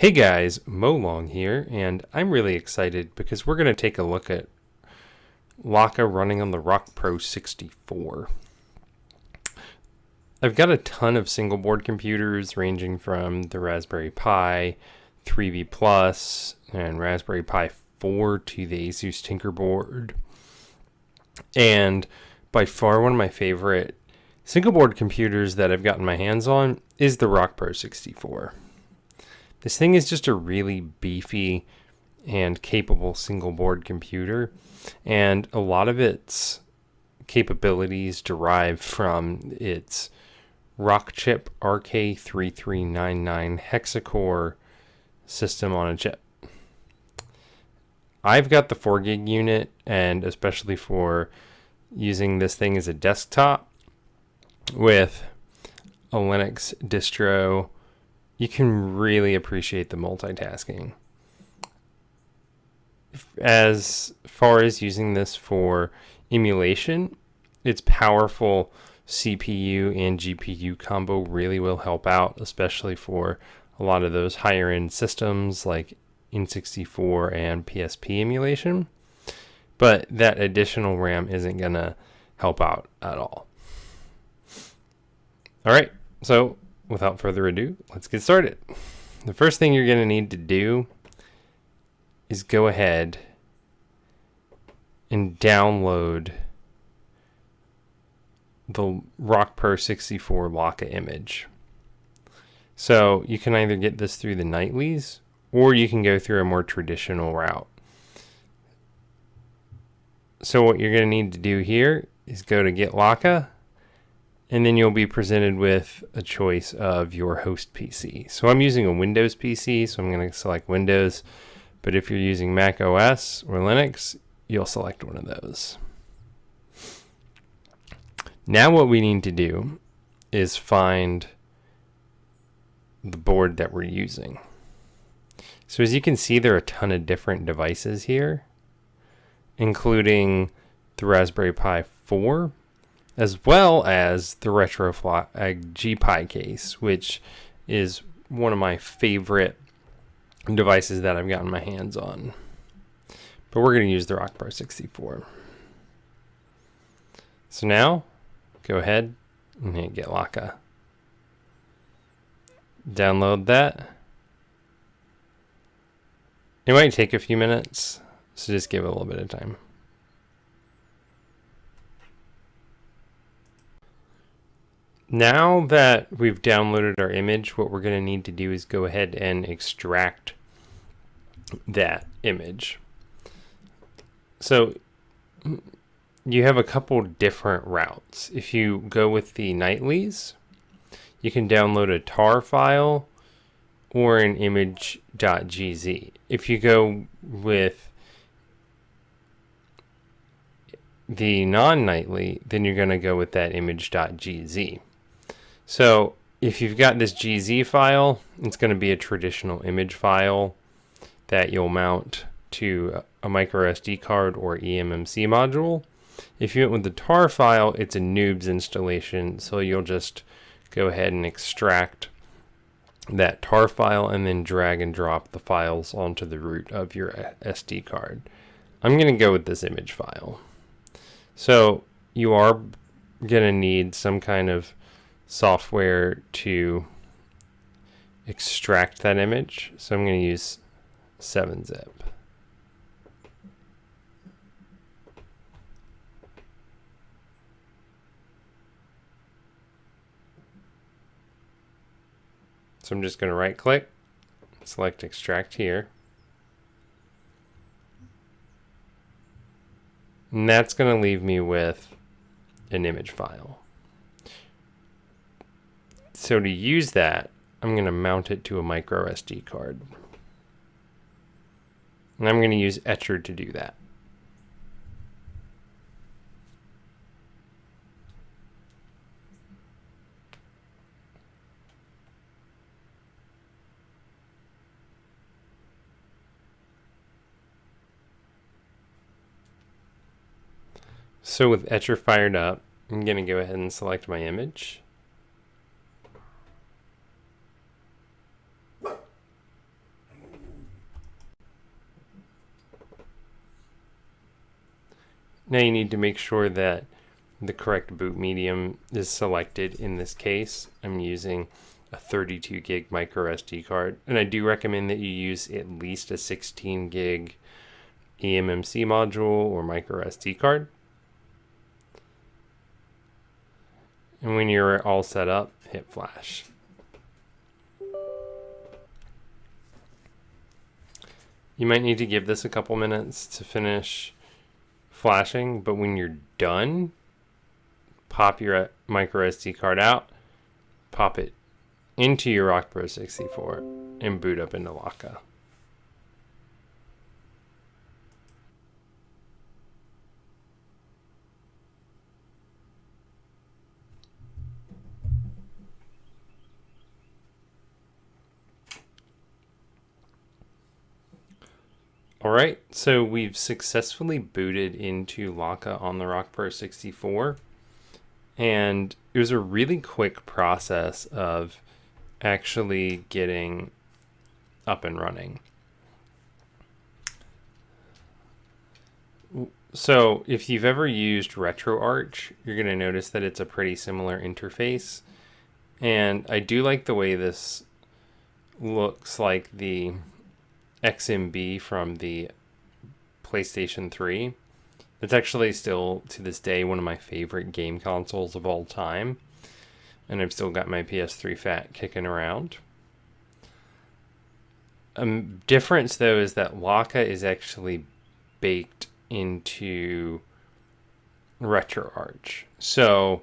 Hey guys, Molong here, and I'm really excited because we're going to take a look at Laka running on the RockPro64. I've got a ton of single board computers ranging from the Raspberry Pi 3B Plus and Raspberry Pi 4 to the Asus Tinkerboard. And by far one of my favorite single board computers that I've gotten my hands on is the RockPro64. This thing is just a really beefy and capable single board computer, and a lot of its capabilities derive from its Rockchip RK3399 hexacore system on a chip. I've got the 4 gig unit, and especially for using this thing as a desktop with a Linux distro, you can really appreciate the multitasking. As far as using this for emulation, its powerful CPU and GPU combo really will help out, especially for a lot of those higher end systems like N64 and PSP emulation. But that additional RAM isn't going to help out at all. All right, so without further ado, let's get started. The first thing you're going to need to do is go ahead and download the RockPro64 Laka image. So you can either get this through the nightlies, or you can go through a more traditional route. So what you're going to need to do here is go to Get Laka, and then you'll be presented with a choice of your host PC. So I'm using a Windows PC, so I'm going to select Windows. But if you're using Mac OS or Linux, you'll select one of those. Now what we need to do is find the board that we're using. So as you can see, there are a ton of different devices here, including the Raspberry Pi 4, as well as the RetroFly GPi case, which is one of my favorite devices that I've gotten my hands on. But we're going to use the RockPro64. So now, go ahead and hit Get Laka. Download that. It might take a few minutes, so just give it a little bit of time. Now that we've downloaded our image, what we're going to need to do is go ahead and extract that image. So you have a couple different routes. If you go with the nightlies, you can download a tar file or an image.gz. If you go with the non-nightly, then you're going to go with that image.gz. So if you've got this GZ file, it's going to be a traditional image file that you'll mount to a micro SD card or eMMC module. If you went with the tar file, it's a noob's installation, so you'll just go ahead and extract that tar file and then drag and drop the files onto the root of your SD card. I'm going to go with this image file. So you are going to need some kind of software to extract that image. So I'm going to use 7-zip. So I'm just going to right click, select extract here. And that's going to leave me with an image file. So to use that, I'm going to mount it to a micro SD card. And I'm going to use Etcher to do that. So with Etcher fired up, I'm going to go ahead and select my image. Now you need to make sure that the correct boot medium is selected. In this case, I'm using a 32 gig micro SD card, and I do recommend that you use at least a 16 gig eMMC module or micro SD card. And when you're all set up, hit flash. You might need to give this a couple minutes to finish flashing, but when you're done, pop your micro SD card out, pop it into your RockPro64, and boot up into Laka. Alright, so we've successfully booted into Laka on the RockPro64, and it was a really quick process of actually getting up and running. So if you've ever used RetroArch, you're going to notice that it's a pretty similar interface, and I do like the way this looks like the XMB from the PlayStation 3. It's actually still, to this day, one of my favorite game consoles of all time. And I've still got my PS3 fat kicking around. Difference, though, is that Laka is actually baked into RetroArch. So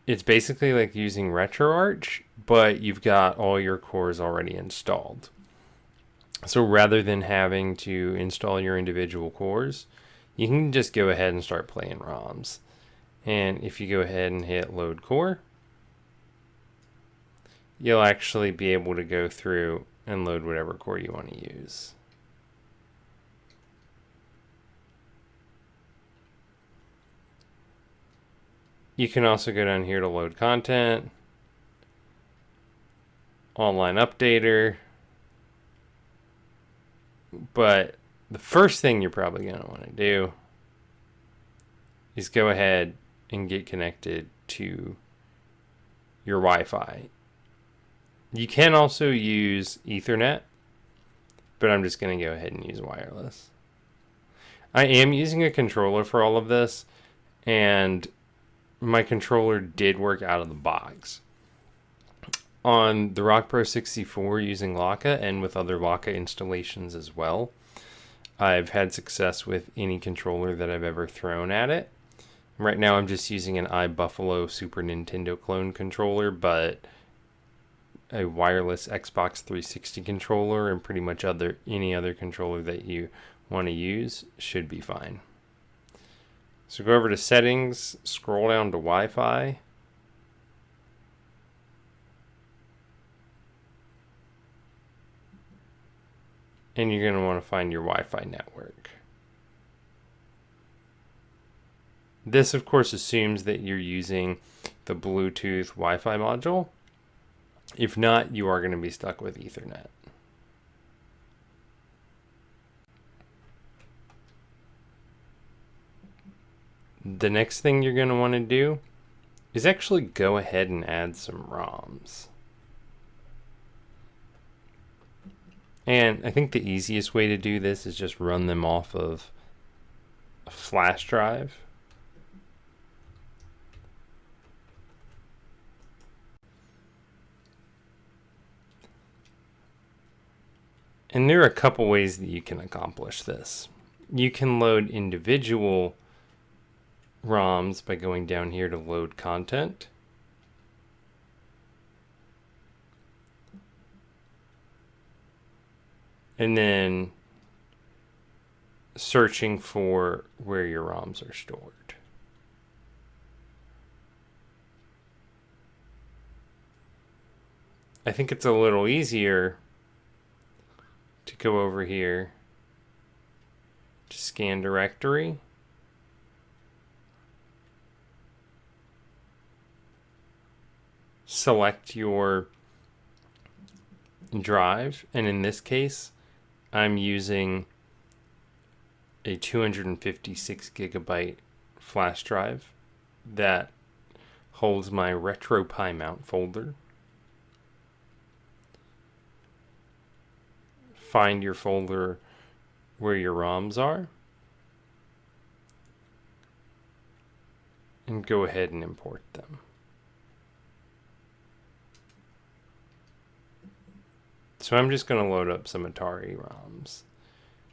it's basically like using RetroArch, but you've got all your cores already installed. So rather than having to install your individual cores, you can just go ahead and start playing ROMs. And if you go ahead and hit load core, you'll actually be able to go through and load whatever core you want to use. You can also go down here to load content, online updater, but the first thing you're probably going to want to do is go ahead and get connected to your Wi-Fi. You can also use Ethernet, but I'm just going to go ahead and use wireless. I am using a controller for all of this, and my controller did work out of the box. On the RockPro64 using Laka and with other Laka installations as well, I've had success with any controller that I've ever thrown at it. Right now I'm just using an iBuffalo Super Nintendo clone controller, but a wireless Xbox 360 controller and pretty much any other controller that you want to use should be fine. So go over to settings, scroll down to Wi-Fi. And you're going to want to find your Wi-Fi network. This, of course, assumes that you're using the Bluetooth Wi-Fi module. If not, you are going to be stuck with Ethernet. The next thing you're going to want to do is actually go ahead and add some ROMs. And I think the easiest way to do this is just run them off of a flash drive. And there are a couple ways that you can accomplish this. You can load individual ROMs by going down here to load content. And then searching for where your ROMs are stored. I think it's a little easier to go over here to scan directory. Select your drive, and in this case, I'm using a 256 gigabyte flash drive that holds my RetroPie mount folder. Find your folder where your ROMs are, and go ahead and import them. So I'm just going to load up some Atari ROMs.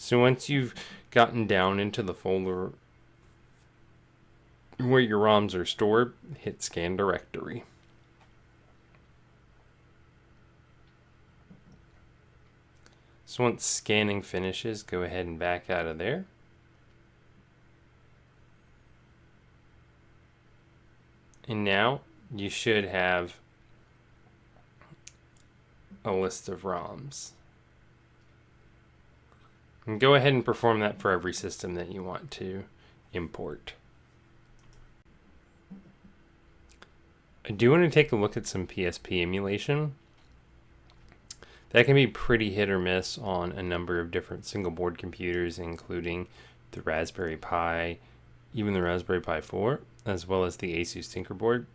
So once you've gotten down into the folder where your ROMs are stored, hit Scan Directory. So once scanning finishes, go ahead and back out of there. And now you should have a list of ROMs. And go ahead and perform that for every system that you want to import. I do want to take a look at some PSP emulation. That can be pretty hit or miss on a number of different single board computers, including the Raspberry Pi, even the Raspberry Pi 4, as well as the Asus Tinkerboard.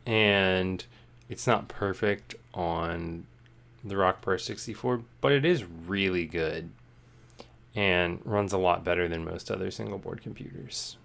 And it's not perfect on the RockPro64, but it is really good and runs a lot better than most other single board computers.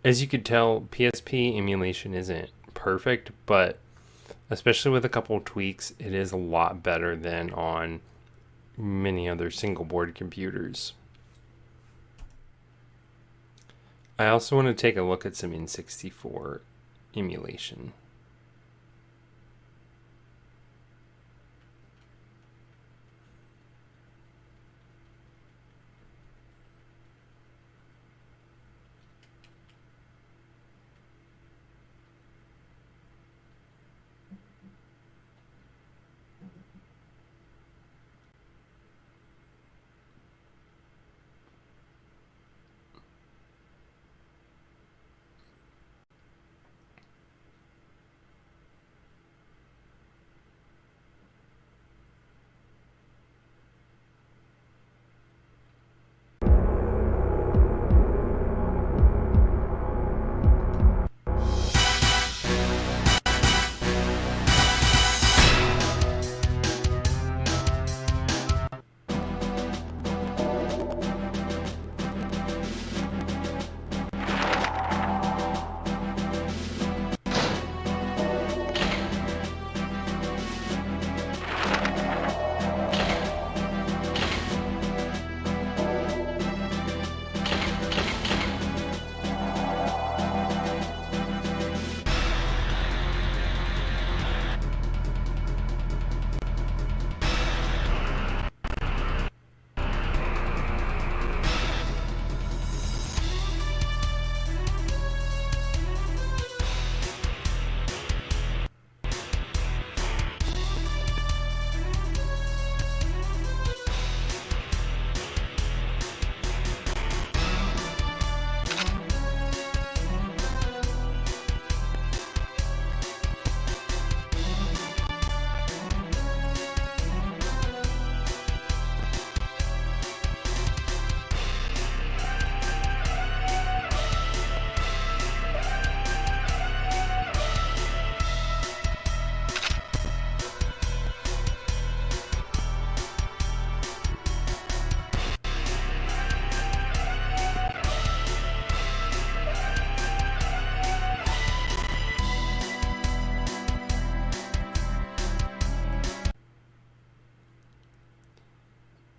As you could tell, PSP emulation isn't perfect, but especially with a couple of tweaks, it is a lot better than on many other single board computers. I also want to take a look at some N64 emulation.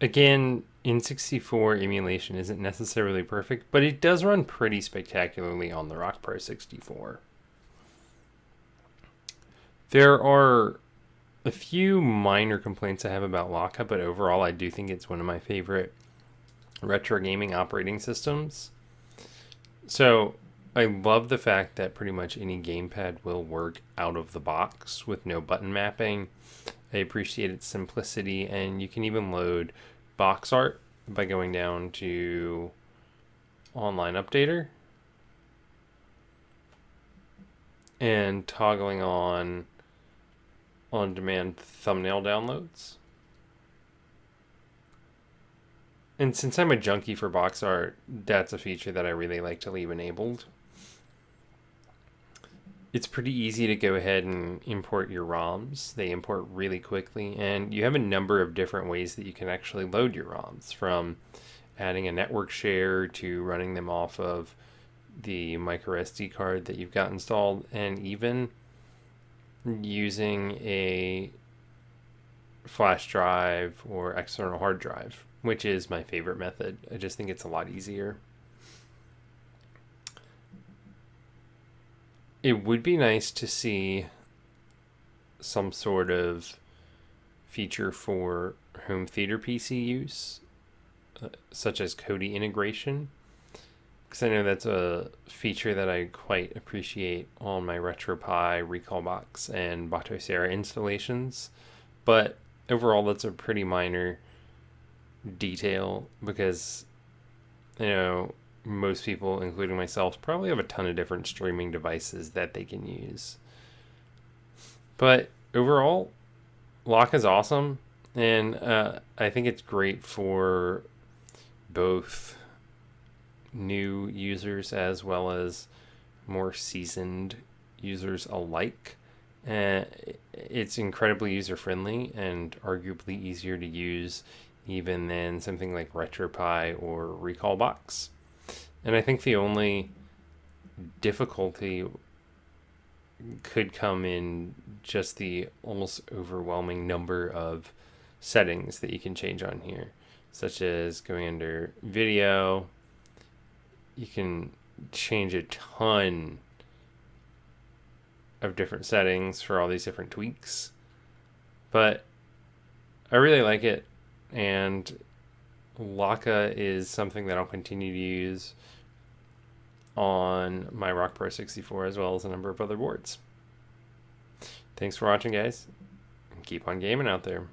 Again, N64 emulation isn't necessarily perfect, but it does run pretty spectacularly on the RockPro64. There are a few minor complaints I have about Laka, but overall I do think it's one of my favorite retro gaming operating systems. So I love the fact that pretty much any gamepad will work out of the box with no button mapping. I appreciate its simplicity, and you can even load box art by going down to Online Updater and toggling on demand thumbnail downloads. And since I'm a junkie for box art, that's a feature that I really like to leave enabled. It's pretty easy to go ahead and import your ROMs. They import really quickly, and you have a number of different ways that you can actually load your ROMs, from adding a network share to running them off of the micro SD card that you've got installed, and even using a flash drive or external hard drive, which is my favorite method. I just think it's a lot easier. It would be nice to see some sort of feature for home theater PC use, such as Kodi integration, because I know that's a feature that I quite appreciate on my RetroPie, Recalbox, and Batocera installations. But overall, that's a pretty minor detail, because, you know, most people, including myself, probably have a ton of different streaming devices that they can use. But overall, Laka is awesome, and I think it's great for both new users as well as more seasoned users alike. It's incredibly user-friendly and arguably easier to use even than something like RetroPie or Recalbox. And I think the only difficulty could come in just the almost overwhelming number of settings that you can change on here, such as going under video. You can change a ton of different settings for all these different tweaks, but I really like it, and Laka is something that I'll continue to use on my RockPro64 as well as a number of other boards. Thanks for watching, guys, and keep on gaming out there.